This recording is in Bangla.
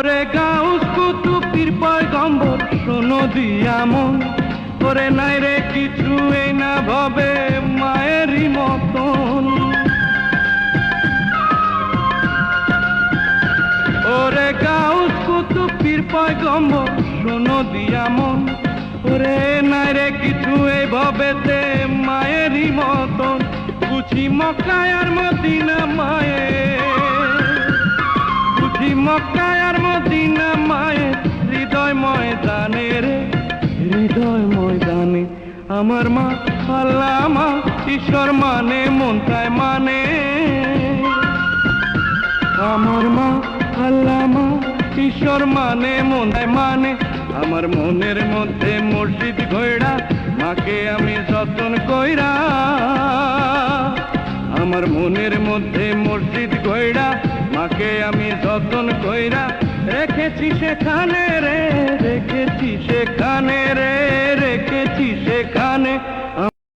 ওরে গাউস কুতুব পীর পয়গম্বর শোনো দিয়া মন, ওরে নাই রে কিছু এই না ভবে মায়েরই মতন। ওরে গাউস কুতুব পীর পয়গম্বর শোনো দিয়া মন, ওরে নাই রে কিছু এই ভবেতে মায়েরই মতন। বুঝি মক্কায় আর মদিনা মায়ে, বুঝি মক্কায় আর মদিনা মায়ে, হৃদয় ময়দানে রে হৃদয় ময়দানে। আমার মা আল্লাহ মা ঈশ্বর মানে মন তাই মানে, আমার মা আল্লাহ মা ঈশ্বর মানে মন তাই মানে। আমার মনের মধ্যে মসজিদ গইড়া মাকে আমি যতন কইরা, আমার মনের মধ্যে মসজিদ গইড়া মাকে আমি যতন কইরা রেখেছি সেখানে রে, রেখেছি